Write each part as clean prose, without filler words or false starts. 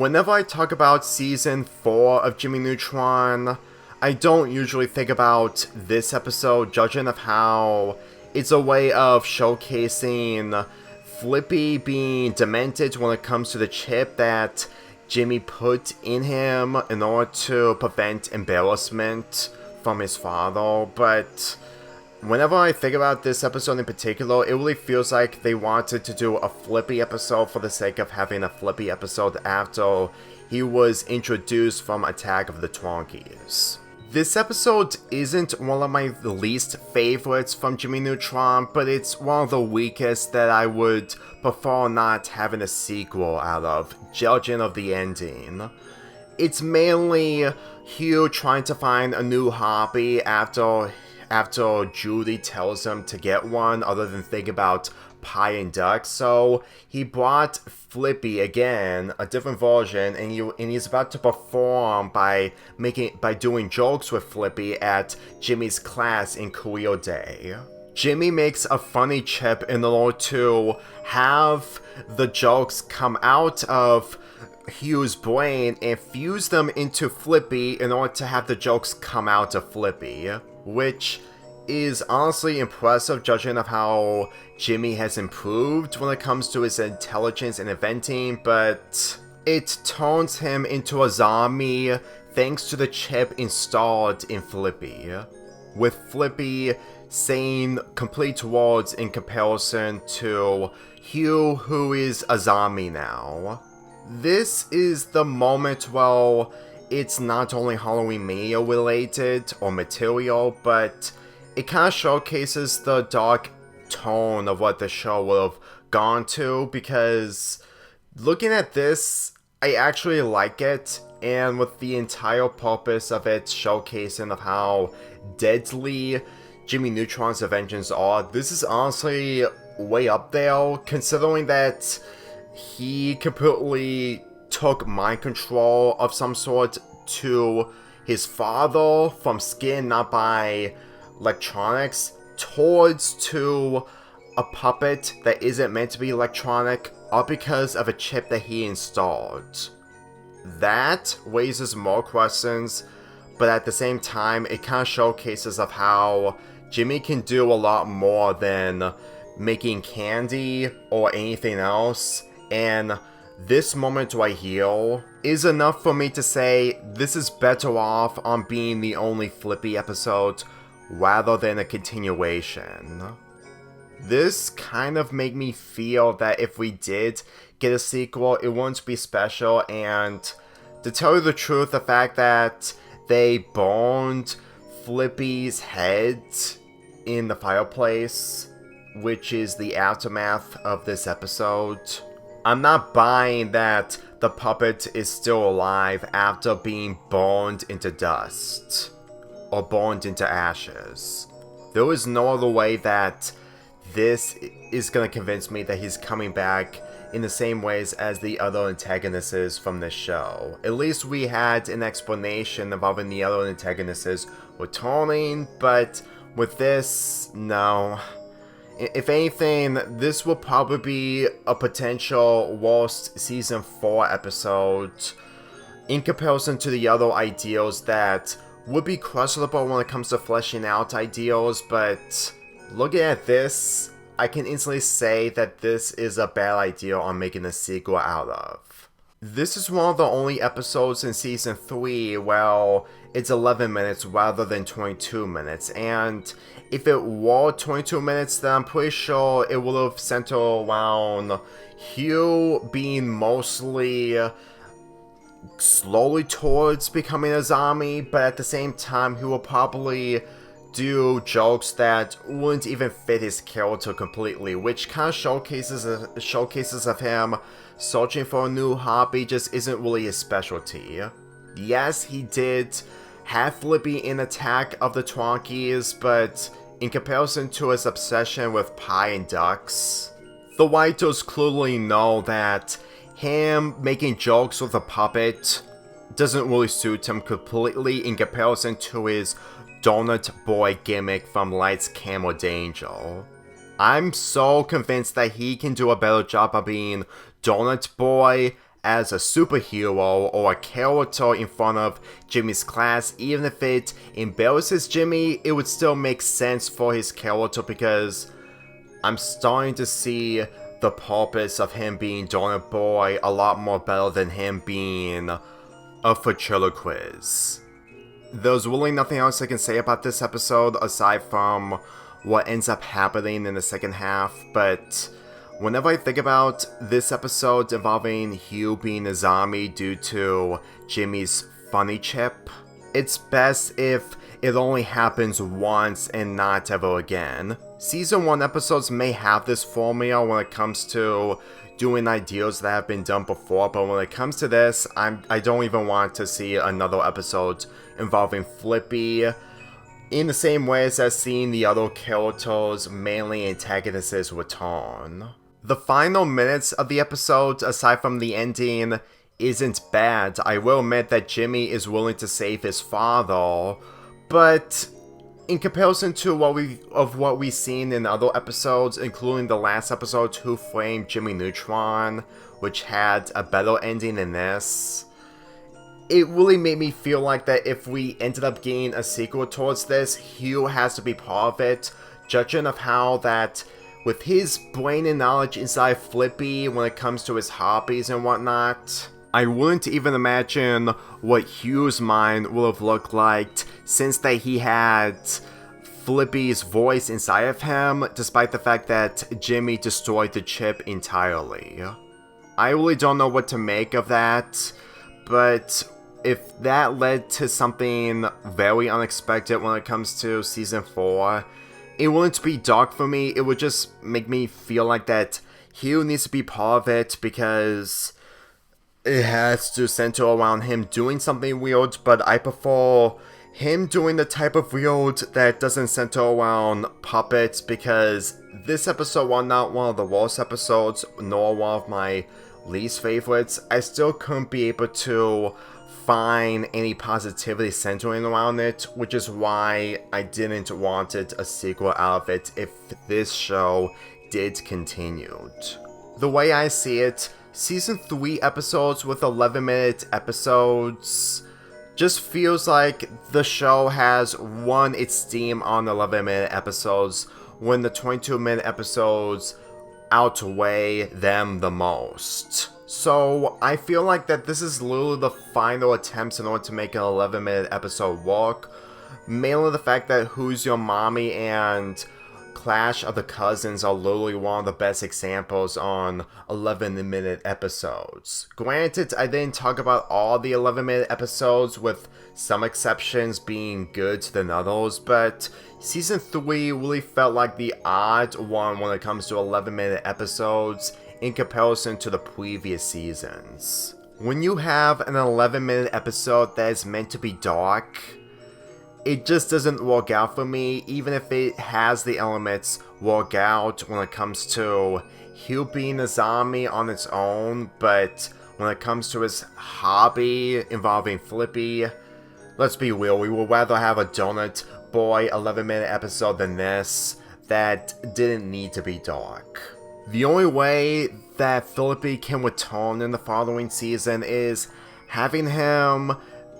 Whenever I talk about Season 4 of Jimmy Neutron, I don't usually think about this episode, judging of how it's a way of showcasing Flippy being demented when it comes to the chip that Jimmy put in him in order to prevent embarrassment from his father, but whenever I think about this episode in particular, it really feels like they wanted to do a Flippy episode for the sake of having a Flippy episode after he was introduced from Attack of the Twonkies. This episode isn't one of my least favorites from Jimmy Neutron, but it's one of the weakest that I would prefer not having a sequel out of, judging of the ending. It's mainly Hugh trying to find a new hobby after Judy tells him to get one, other than think about pie and duck. So he brought Flippy again, a different version, and he's about to perform by doing jokes with Flippy at Jimmy's class in Career Day. Jimmy makes a funny chip in order to have the jokes come out of Hugh's brain and fuse them into Flippy in order to have the jokes come out of Flippy, which is honestly impressive judging of how Jimmy has improved when it comes to his intelligence and inventing, but it turns him into a zombie thanks to the chip installed in Flippy, with Flippy saying complete words in comparison to Hugh, who is a zombie now. This is the moment where it's not only Halloween Mania related or material, but it kind of showcases the dark tone of what the show would have gone to, because looking at this, I actually like it, and with the entire purpose of it showcasing of how deadly Jimmy Neutron's inventions are, this is honestly way up there, considering that he completely took mind control of some sort to his father from skin, not by electronics, towards to a puppet that isn't meant to be electronic, all because of a chip that he installed. That raises more questions, but at the same time, it kind of showcases of how Jimmy can do a lot more than making candy or anything else, and this moment right here is enough for me to say this is better off on being the only Flippy episode rather than a continuation. This kind of made me feel that if we did get a sequel, it wouldn't be special, and to tell you the truth, the fact that they burned Flippy's head in the fireplace, which is the aftermath of this episode, I'm not buying that the puppet is still alive after being burned into dust, or burned into ashes. There is no other way that this is gonna convince me that he's coming back in the same ways as the other antagonists from this show. At least we had an explanation involving the other antagonists returning, but with this, no. If anything, this will probably be a potential worst Season 4 episode in comparison to the other ideals that would be questionable when it comes to fleshing out ideals, but looking at this, I can instantly say that this is a bad idea on making a sequel out of. This is one of the only episodes in Season 3 where it's 11 minutes rather than 22 minutes, and if it were 22 minutes, then I'm pretty sure it would have centered around Hugh being mostly slowly towards becoming a zombie, but at the same time, he will probably do jokes that wouldn't even fit his character completely, which kind of showcases of him searching for a new hobby just isn't really his specialty. Yes, he did have Flippy in Attack of the Twonkies, but in comparison to his obsession with pie and ducks, the writers clearly know that him making jokes with a puppet doesn't really suit him completely in comparison to his Donut Boy gimmick from Lights, Camera, Danger. I'm so convinced that he can do a better job of being Donut Boy as a superhero or a character in front of Jimmy's class. Even if it embarrasses Jimmy, it would still make sense for his character because I'm starting to see the purpose of him being Donut Boy a lot more better than him being a ventriloquist. There's really nothing else I can say about this episode aside from what ends up happening in the second half, but whenever I think about this episode involving Hugh being a zombie due to Jimmy's funny chip, it's best if it only happens once and not ever again. Season 1 episodes may have this formula when it comes to doing ideas that have been done before, but when it comes to this, I don't even want to see another episode involving Flippy in the same ways as seeing the other characters, mainly antagonists, return. The final minutes of the episode, aside from the ending, isn't bad. I will admit that Jimmy is willing to save his father, but in comparison to what we've seen in other episodes, including the last episode, Who Framed Jimmy Neutron, which had a better ending than this, it really made me feel like that if we ended up getting a sequel towards this, Hugh has to be part of it, judging of how that with his brain and knowledge inside Flippy when it comes to his hobbies and whatnot, I wouldn't even imagine what Hugh's mind would have looked like since that he had Flippy's voice inside of him, despite the fact that Jimmy destroyed the chip entirely. I really don't know what to make of that, but if that led to something very unexpected when it comes to Season 4, it wouldn't be dark for me, it would just make me feel like that Hugh needs to be part of it because it has to center around him doing something weird, but I prefer him doing the type of weird that doesn't center around puppets, because this episode, while not one of the worst episodes, nor one of my least favorites, I still couldn't be able to find any positivity centering around it, which is why I didn't want a sequel out of it if this show did continue. The way I see it, Season 3 episodes with 11-minute episodes just feels like the show has won its steam on 11-minute episodes when the 22-minute episodes outweigh them the most. So I feel like that this is literally the final attempts in order to make an 11-minute episode work. Mainly the fact that Who's Your Mommy and Clash of the Cousins are literally one of the best examples on 11-minute episodes. Granted, I didn't talk about all the 11-minute episodes, with some exceptions being good than others, but Season 3 really felt like the odd one when it comes to 11-minute episodes in comparison to the previous seasons. When you have an 11-minute episode that is meant to be dark, it just doesn't work out for me, even if it has the elements work out when it comes to Hugh being a zombie on its own, but when it comes to his hobby involving Flippy, let's be real, we would rather have a Donut Boy 11-minute episode than this that didn't need to be dark. The only way that Flippy can return in the following season is having him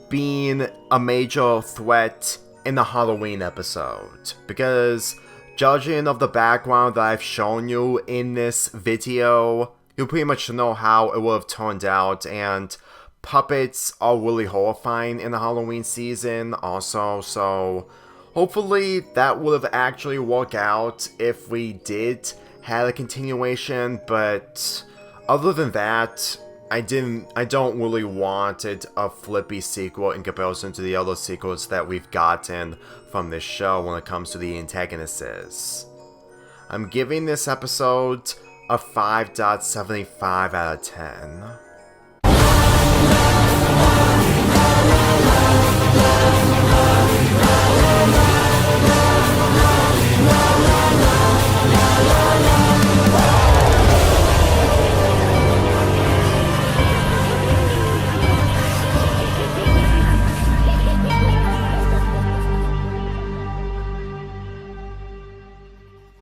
being a major threat in the Halloween episode, because judging of the background that I've shown you in this video, you pretty much know how it would have turned out, and puppets are really horrifying in the Halloween season also, so hopefully that would have actually worked out if we did have a continuation, but other than that, I don't really want a Flippy sequel in comparison to the other sequels that we've gotten from this show when it comes to the antagonists. I'm giving this episode a 5.75 out of 10.